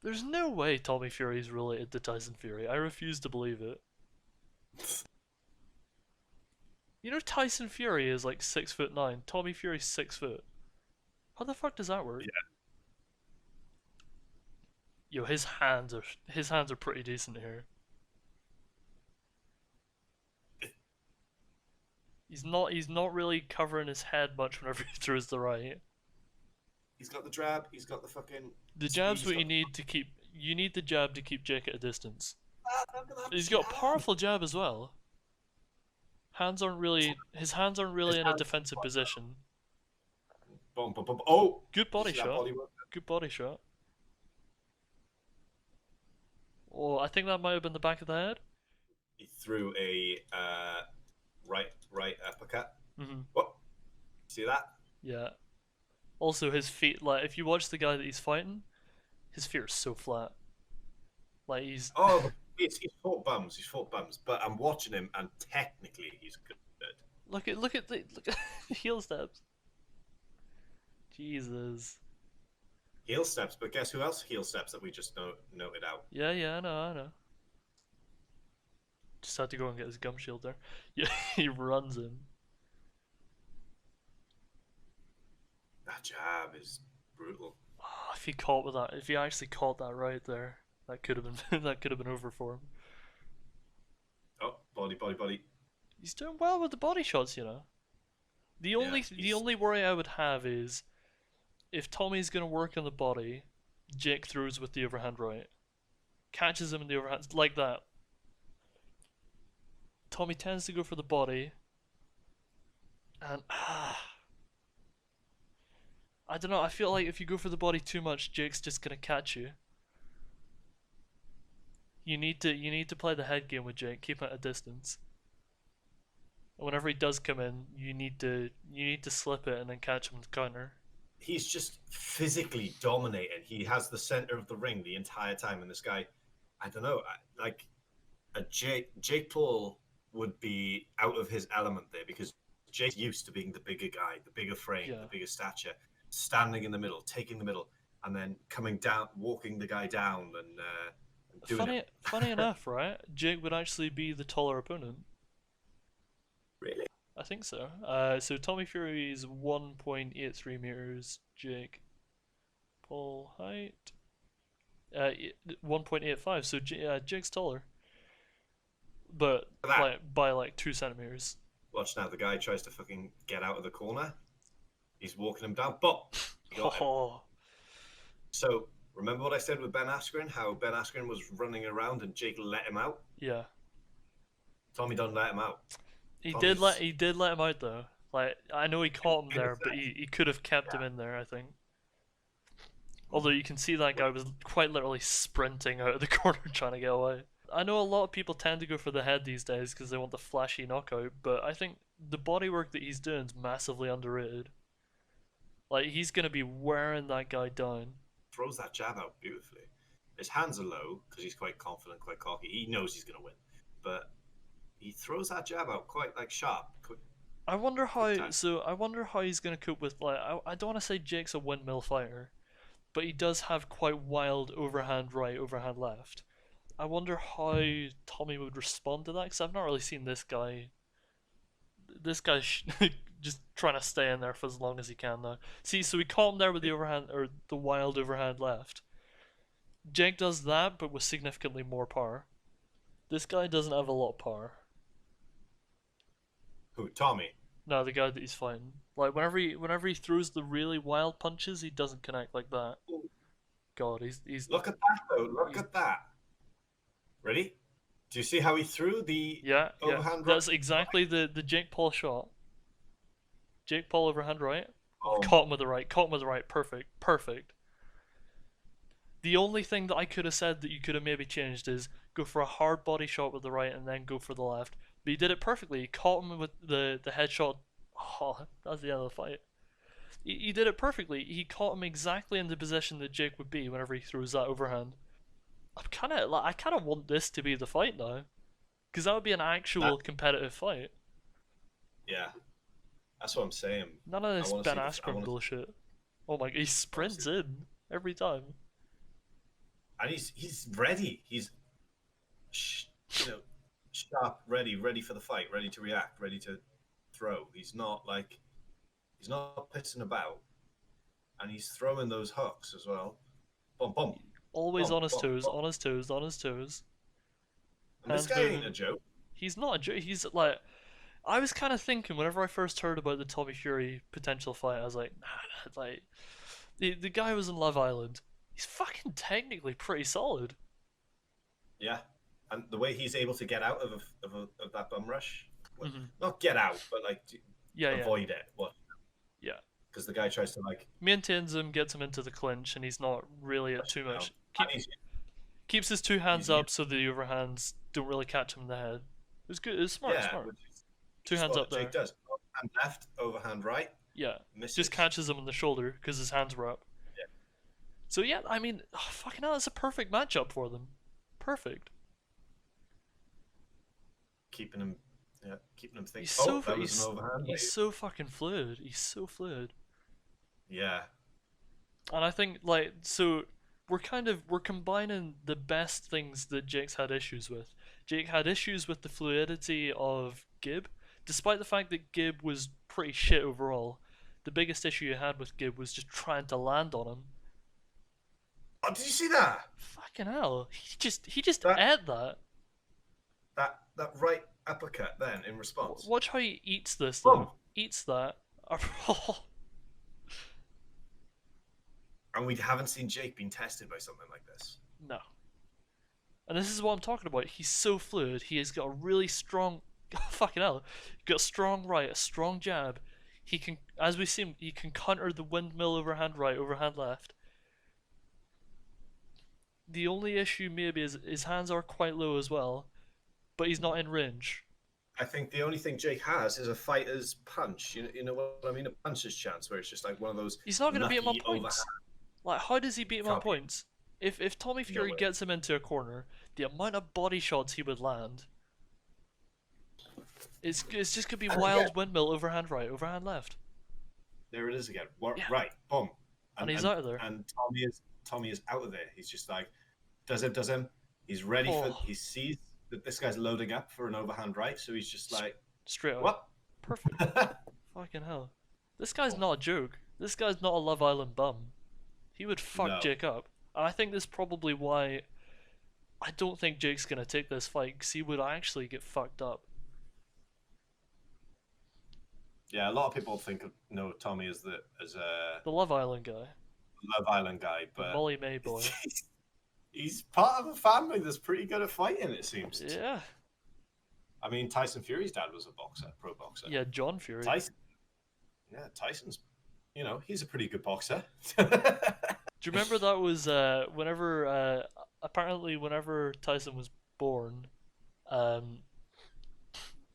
There's no way Tommy Fury is related to Tyson Fury. I refuse to believe it. You know Tyson Fury is like 6'9". Tommy Fury's 6 foot. How the fuck does that work? Yeah. Yo, his hands are pretty decent here. He's not really covering his head much whenever he throws the right. He's got the jab. He's got the fucking The speed. jab's He's what you got need to keep. You need the jab to keep Jake at a distance. look at that He's got a jab. powerful jab as well. His hands aren't His really in a hands. defensive position. Boom, boom, boom. Oh, Good you body see that shot. body work? Good body shot. Oh, I think that might have been the back of the head. He threw a right uppercut. Hmm. What? See that? Yeah. Also, his feet, like, if you watch the guy that he's fighting, his feet are so flat. Like, he's. Oh, he's fought bums. He's fought bums. But I'm watching him, and technically he's good. Look at the heel steps. Jesus. Heel steps, but guess who else heel steps that we just noted out? Yeah, yeah, I know. Just had to go and get his gum shield there. Yeah, he runs him. That jab is brutal. Oh, if he caught with that, if he actually caught that right there, that could have been that could have been over for him. Oh, body, body, body. He's doing well with the body shots, you know. The only worry I would have is if Tommy's gonna work on the body, Jake throws with the overhand right, catches him in the overhand like that. Tommy tends to go for the body, and I don't know. I feel like if you go for the body too much, Jake's just gonna catch you. You need to play the head game with Jake, keep him at a distance. And whenever he does come in, you need to slip it and then catch him with the counter. He's just physically dominating. He has the center of the ring the entire time, and this guy, I don't know, like a Jake Paul would be out of his element there because Jake's used to being the bigger guy, the bigger frame, Yeah. the bigger stature, standing in the middle, taking the middle, and then coming down, walking the guy down, and doing Funny, it. funny enough, right? Jake would actually be the taller opponent. Really? I think so. So Tommy Fury is 1.83 meters. Jake Paul height 1.85. So Jake's taller, but That. like by like 2 centimeters. Watch now. The guy tries to fucking get out of the corner. He's walking him down, but he got him. Oh, So remember what I said with Ben Askren? How Ben Askren was running around and Jake let him out. yeah. Tommy don't let him out. He did Tommy's let him out though. Like I know he caught him there, but innocent. he could have kept him in there. I think. Although you can see that guy was quite literally sprinting out of the corner trying to get away. I know a lot of people tend to go for the head these days because they want the flashy knockout, but I think the bodywork that he's doing is massively underrated. Like he's gonna be wearing that guy down. Throws that jab out beautifully. His hands are low because he's quite confident, quite cocky. He knows he's going to win, but he throws that jab out quite like sharp, quick, I wonder quick how. time. So I wonder how he's gonna cope with like. I don't want to say Jake's a windmill fighter, but he does have quite wild overhand right, overhand left. I wonder how Tommy would respond to that because I've not really seen this guy. This guy's just trying to stay in there for as long as he can now. See, so he caught him there with the overhand or the wild overhand left. Jake does that, but with significantly more power. This guy doesn't have a lot of power. Who? Tommy. No, the guy that he's fighting. Like whenever he throws the really wild punches, he doesn't connect like that. God, he's Look at that though. Look he's at that. Ready? Do you see how he threw the yeah, yeah. overhand right? That's exactly the Jake Paul shot. Jake Paul overhand right. Oh, Caught him with the right. Caught him with the right. Perfect. Perfect. The only thing that I could have said that you could have maybe changed is go for a hard body shot with the right and then go for the left. But he did it perfectly. He caught him with the headshot. Oh, that's the end of the fight. He did it perfectly. He caught him exactly in the position that Jake would be whenever he throws that overhand. I kind of want this to be the fight now, because that would be an that, actual competitive fight. yeah. That's what I'm saying. None of I this want to Ben see. I Askren want to bullshit. Oh my, he see. sprints in every time. and he's ready. He's you know sharp, ready for the fight, ready to react, ready to throw. He's not pissing about, and he's throwing those hooks as well. Bum bum Always bum on his bum toes, bum. on his toes, on his toes. And this Hands guy ain't a moving. joke. He's not a joke. He's like, I was kind of thinking whenever I first heard about the Tommy Fury potential fight, I was like, nah, like the guy was in Love Island. He's fucking technically pretty solid. Yeah, and the way he's able to get out of that bum rush, well, Hmm. not get out, but like Yeah, yeah, avoid it. What? yeah. Because the guy tries to like Maintains him, gets him into the clinch, and he's not really at push too him down, much. and Keeps his two hands he's up so the overhands don't really catch him in the head. It was good. It was smart, yeah, smart. which Two is hands what up Jake there. does. Hand left, overhand right, Yeah, just misses. catches him in the shoulder because his hands were up. Yeah, So yeah, I mean, fucking hell, it's a perfect matchup for them. Perfect. keeping him, keeping him thinking. He's Oh, so that was an overhand. he's so fucking fluid. He's so fluid. Yeah, And I think like so we're combining the best things that Jake's had issues with. Jake had issues with the fluidity of Gibb, despite the fact that Gibb was pretty shit overall. The biggest issue you had with Gibb was just trying to land on him. oh, did you see that? Fucking hell, he just That ate that. that right uppercut then in response. Watch how he eats this Boom. though. Eats that. And we haven't seen Jake being tested by something like this. No. And this is what I'm talking about. He's so fluid. He has got a really strong, fucking hell, got a strong right, a strong jab. He can, as we see him, he can counter the windmill overhand right, overhand left. The only issue maybe is his hands are quite low as well, but he's not in range. I think the only thing Jake has is a fighter's punch. You know what I mean? A puncher's chance, where it's just like one of those He's not going to beat him on lucky overhand. points. Like, how does he beat him on Can't be. points? If Tommy No Fury way. gets him into a corner, the amount of body shots he would land, it's just gonna be And wild again, windmill overhand right, overhand left, there it is again. Yeah. Right, boom. and he's out of there. And Tommy is out of there. He's just like does him. He's ready for. Oh, He sees that this guy's loading up for an overhand right, so he's just like, straight out. what? Perfect. Fucking hell. This guy's not a joke. This guy's not a Love Island bum. He would fuck No. Jake up. And I think that's probably why I don't think Jake's gonna take this fight, because he would actually get fucked up. Yeah, a lot of people think of Tommy as The Love Island guy. Love Island guy, The but Molly May boy. he's part of a family that's pretty good at fighting. It seems. Yeah. I mean, Tyson Fury's dad was a boxer, pro boxer. Yeah, John Fury. Tyson's, he's a pretty good boxer. Do you remember that was apparently whenever Tyson was born, um,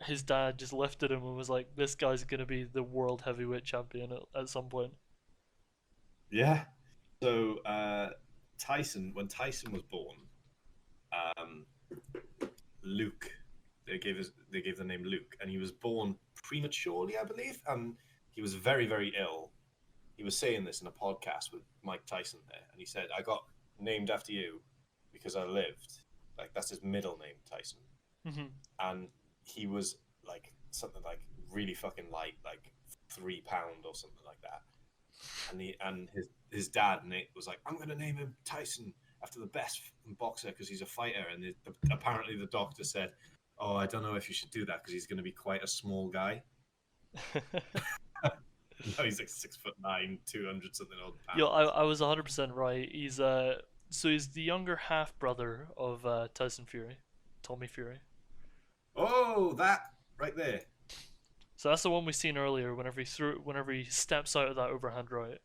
his dad just lifted him and was like, "This guy's gonna be the world heavyweight champion at some point." Yeah. So when Tyson was born, um, Luke, they gave the name Luke, and he was born prematurely, I believe, and he was very, very ill. He was saying this in a podcast with Mike Tyson there, and he said, "I got named after you because I lived." Like, that's his middle name, Tyson. Hmm. And he was like something like really fucking light, like 3 pound or something like that. And his dad Nate was like, "I'm gonna name him Tyson after the best boxer because he's a fighter." And apparently the doctor said, "Oh, I don't know if you should do that because he's gonna be quite a small guy." No, he's like 6'9", 200 something odd pounds. Yo, I was 100% right. He's he's the younger half brother of Tyson Fury, Tommy Fury. Oh, that right there. So that's the one we seen earlier. Whenever he steps out of that overhand right.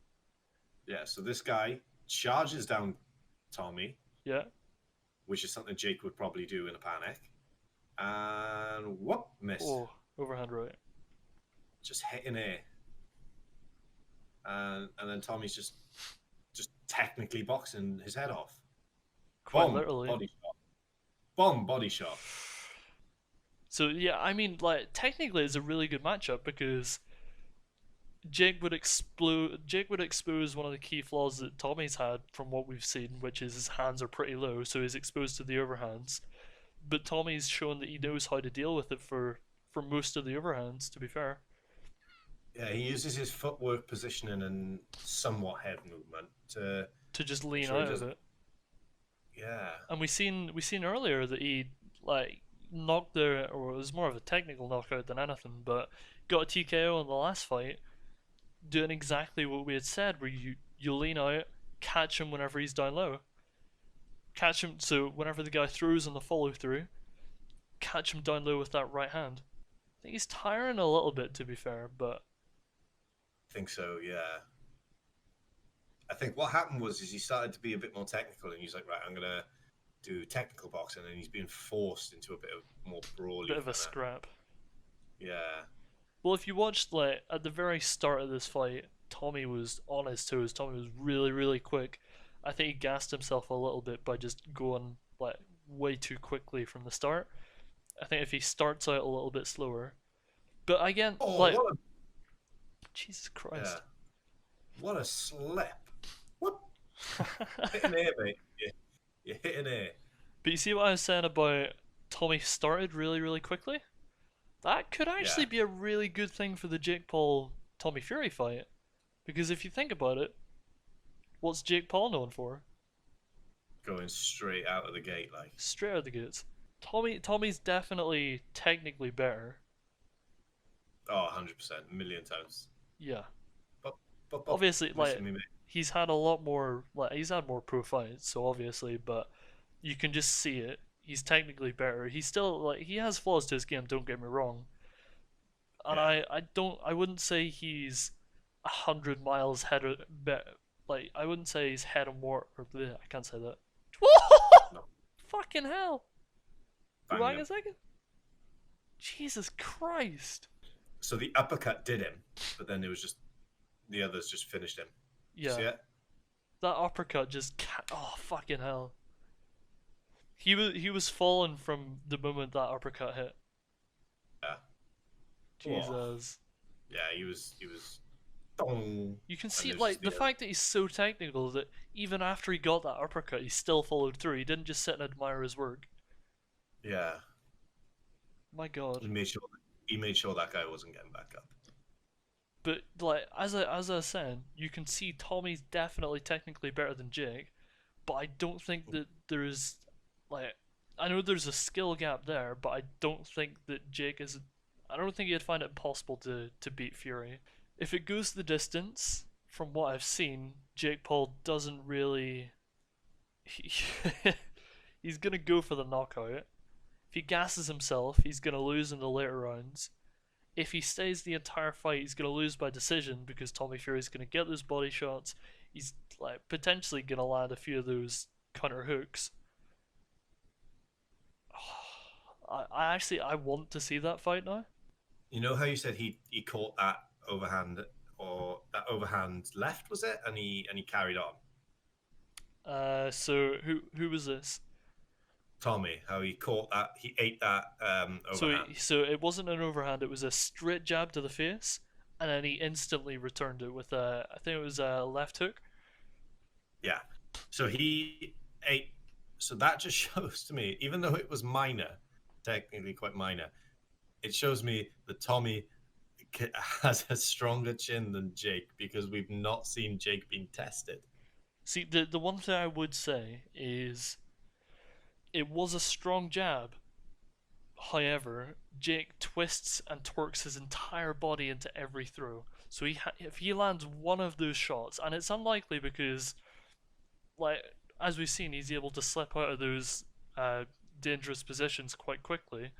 Yeah. So this guy charges down Tommy, Yeah. which is something Jake would probably do in a panic, and whoop, missed. Oh, overhand right. Just hitting air. And then Tommy's just technically boxing his head off. Quite Bomb, literally. body shot. Bomb, body shot. So yeah, I mean, like technically, it's a really good matchup because Jake would expose one of the key flaws that Tommy's had from what we've seen, which is his hands are pretty low, so he's exposed to the overhands. But Tommy's shown that he knows how to deal with it for most of the overhands, to be fair. Yeah, he uses his footwork, positioning, and somewhat head movement to To just make lean sure he out of doesn't. it. Yeah, And we seen earlier that he like knocked the or it was more of a technical knockout than anything, but got a TKO in the last fight, doing exactly what we had said, where you lean out, catch him whenever he's down low, catch him so whenever the guy throws on the follow through, catch him down low with that right hand. I think he's tiring a little bit, to be fair, but I think so. Yeah, I think what happened was is he started to be a bit more technical, and he's like, right, I'm gonna do technical boxing, and he's being forced into a bit of more bit brawly of a kind of. scrap. Yeah, Well, if you watched like at the very start of this fight, Tommy was on his toes. Tommy was really, really quick. I think he gassed himself a little bit by just going like way too quickly from the start. I think if he starts out a little bit slower, but again, oh, like what a Jesus yeah, Christ. what a slap! What hitting here, mate? You're hitting here. But you see what I was saying about Tommy started really, really quickly? That could Yeah, actually be a really good thing for the Jake Paul Tommy Fury fight. Because if you think about it, what's Jake Paul known for? going straight out of the gate, like Straight out of the gates. Tommy's definitely technically better. oh, 100%, a million times. Yeah. But Obviously, listen like to me, mate. he's had a lot more like he's had more pro fights, so obviously, but you can just see it. He's technically better. He's still like he has flaws to his game, don't get me wrong. And Yeah, I wouldn't say he's 100 miles head of like I wouldn't say he's head of more or bleh, I can't say that. no, Fucking hell. bang Rewind him. a second. Jesus Christ. So the uppercut did him, but then it was just the others just finished him. Did you Yeah. see it? That uppercut just oh fucking hell. He was falling from the moment that uppercut hit. Yeah. Oh, Jesus. yeah. He was. Dong, You can and see it was just like the the other. fact that he's so technical that even after he got that uppercut, he still followed through. He didn't just sit and admire his work. Yeah. My God. He made sure that guy wasn't getting back up. But like as I was saying, you can see Tommy's definitely technically better than Jake, but I don't think that there is like I know there's a skill gap there, but I don't think that Jake is. I don't think he'd find it possible to beat Fury. If it goes the distance, from what I've seen, Jake Paul doesn't really. He, he's gonna go for the knockout. If he gasses himself, he's gonna lose in the later rounds. If he stays the entire fight, he's gonna lose by decision because Tommy Fury's gonna get those body shots. He's like potentially gonna land a few of those counter hooks. I want to see that fight now. You know how you said he caught that overhand or that overhand left was it, and he carried on. So who was this? Tommy, how he caught that, he ate that So overhand. so it wasn't an overhand. It was a straight jab to the face, and then he instantly returned it with a I think it was a left hook. Yeah. So he ate. So that just shows to me, even though it was minor, technically quite minor, it shows me that Tommy has a stronger chin than Jake because we've not seen Jake being tested. See, the one thing I would say is it was a strong jab. However, Jake twists and twerks his entire body into every throw. So if he lands one of those shots, and it's unlikely because, like as we've seen, he's able to slip out of those uh, dangerous positions quite quickly.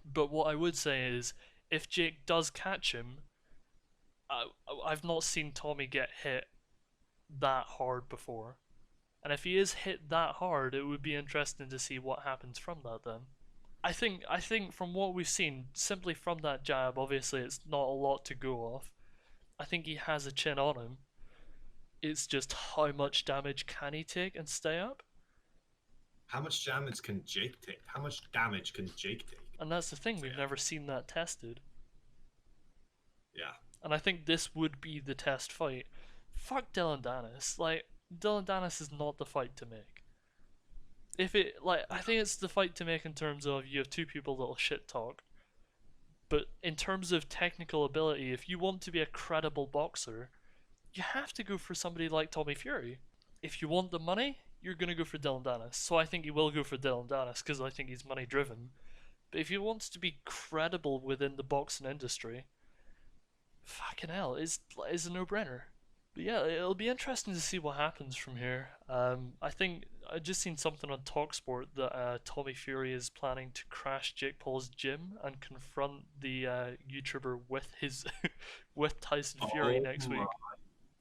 But what I would say is, if Jake does catch him, I, I've not seen Tommy get hit that hard before. And if he is hit that hard, it would be interesting to see what happens from that then. I think from what we've seen, simply from that jab, obviously it's not a lot to go off. I think he has a chin on him. It's just how much damage can he take and stay up? How much damage can Jake take? How much damage can Jake take? And that's the thing, So we've yeah, never seen that tested. yeah. and I think this would be the test fight. Fuck Dylan Dennis. Like, Dylan Dennis is not the fight to make. If it, like, I think it's the fight to make in terms of you have two people that'll shit talk. But in terms of technical ability, if you want to be a credible boxer, you have to go for somebody like Tommy Fury. If you want the money, you're going to go for Dylan Dennis. So I think you will go for Dylan Dennis because I think he's money driven. But if he wants to be credible within the boxing industry, fucking hell, is a no-brainer. But yeah, it'll be interesting to see what happens from here. I think I just seen something on Talksport that Tommy Fury is planning to crash Jake Paul's gym and confront the YouTuber with his with Tyson Fury next week.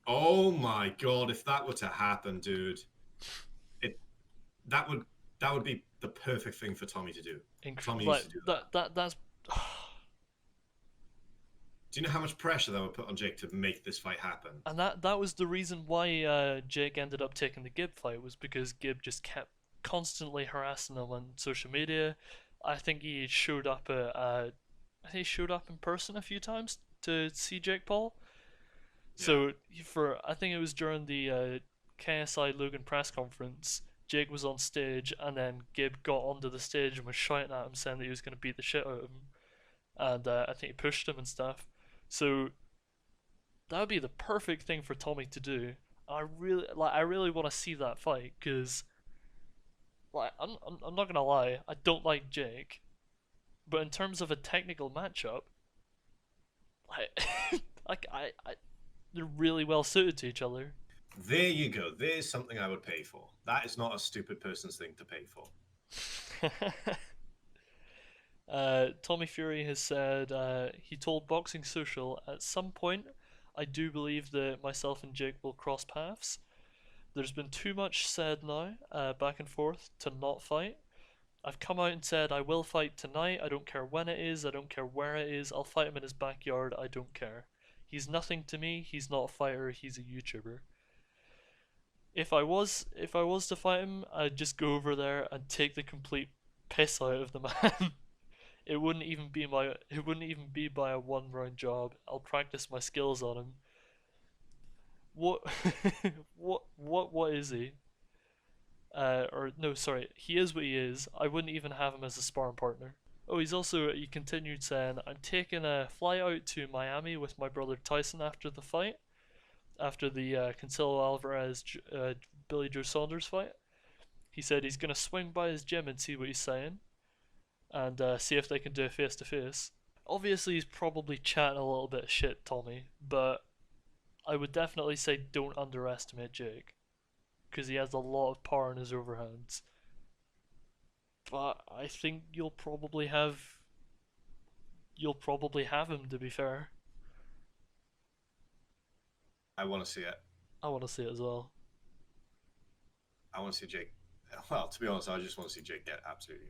Oh my god! If that were to happen, dude, it that would be the perfect thing for Tommy to do. Tommy used to do that. That's. Do you know how much pressure that would put on Jake to make this fight happen? And that was the reason why Jake ended up taking the Gibb fight, was because Gibb just kept constantly harassing him on social media. I think he showed up in person a few times to see Jake Paul. Yeah. So I think it was during the KSI Logan press conference, Jake was on stage and then Gibb got onto the stage and was shouting at him saying that he was going to beat the shit out of him, and I think he pushed him and stuff. So that would be the perfect thing for Tommy to do. I really want to see that fight because, like, I'm not gonna lie, I don't like Jake, but in terms of a technical matchup, like they're really well suited to each other. There you go. There's something I would pay for. That is not a stupid person's thing to pay for. Tommy Fury has said he told Boxing Social, at some point I do believe that myself and Jake will cross paths. There's been too much said now, back and forth, to not fight. I've come out and said I will fight tonight. I don't care when it is. I don't care where it is. I'll fight him in his backyard. I don't care. He's nothing to me. He's not a fighter. He's a YouTuber. If I was to fight him, I'd just go over there and take the complete piss out of the man. It wouldn't even be by a 1-round job. I'll practice my skills on him. What what is he? Or no, sorry, he is what he is. I wouldn't even have him as a sparring partner. Oh, he continued saying, I'm taking a fly out to Miami with my brother Tyson after the fight, after the Cancelo Alvarez Billy Joe Saunders fight. He said he's gonna swing by his gym and see what he's saying, and see if they can do a face-to-face. Obviously, he's probably chatting a little bit of shit, Tommy, but I would definitely say don't underestimate Jake, because he has a lot of power in his overhands. But I think you'll probably have him, to be fair. I want to see it. I want to see it as well. I want to see Jake. Well, to be honest, I just want to see Jake get absolutely.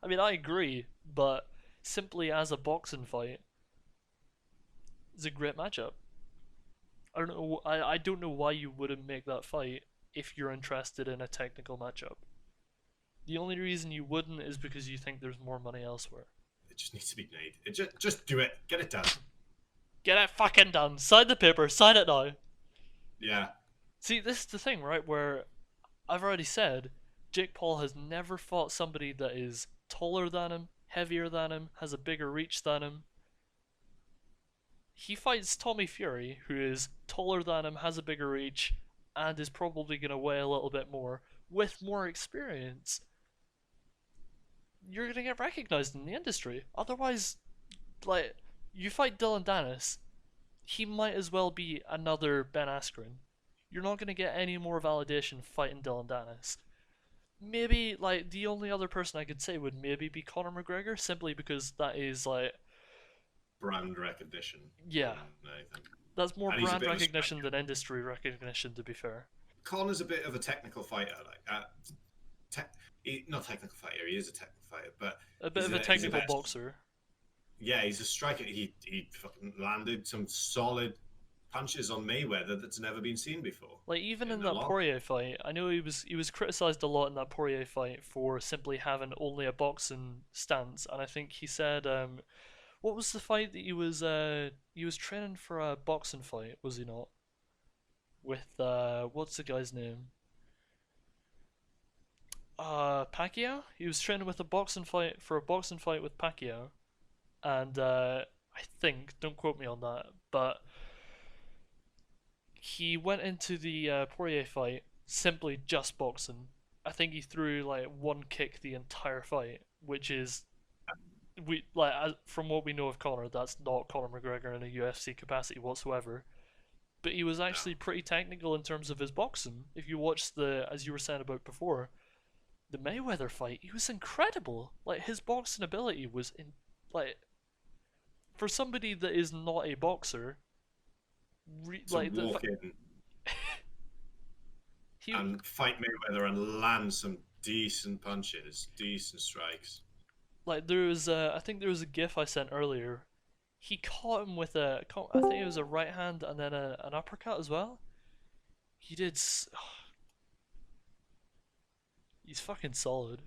I mean, I agree, but simply as a boxing fight, it's a great matchup. I don't know why you wouldn't make that fight if you're interested in a technical matchup. The only reason you wouldn't is because you think there's more money elsewhere. It just needs to be made. Just do it. Get it done. Get it fucking done. Sign the paper. Sign it now. Yeah. See, this is the thing, right? Where I've already said Jake Paul has never fought somebody that is taller than him, heavier than him, has a bigger reach than him. He fights Tommy Fury, who is taller than him, has a bigger reach, and is probably going to weigh a little bit more, with more experience. You're going to get recognized in the industry. Otherwise, like, you fight Dylan Dennis, he might as well be another Ben Askren. You're not going to get any more validation fighting Dylan Dennis. Maybe, like, the only other person I could say would maybe be Conor McGregor, simply because that is, like, brand recognition. Yeah. That's more brand recognition than industry recognition, to be fair. Conor's a bit of a technical fighter, like, not technical fighter, he is a technical fighter, but a bit of a technical boxer. Yeah, he's a striker. He fucking landed some solid punches on Mayweather that's never been seen before. Like, even in that Poirier fight, I know he was criticized a lot in that Poirier fight for simply having only a boxing stance, and I think he said What was the fight that he was training for a boxing fight, was he not? With what's the guy's name? Pacquiao? He was training with a boxing fight for a boxing fight with Pacquiao, and I think, don't quote me on that, but he went into the Poirier fight simply just boxing. I think he threw like one kick the entire fight, which is we like from what we know of Conor, that's not Conor McGregor in a UFC capacity whatsoever. But he was No. actually pretty technical in terms of his boxing. If you watch the, as you were saying about before, the Mayweather fight, he was incredible. Like his boxing ability was in, like for somebody that is not a boxer, To like walk in he and fight Mayweather and land some decent punches, decent strikes. like there was I think there was a gif I sent earlier. He caught him with I think it was a right hand and then an uppercut as well. He did. He's fucking solid.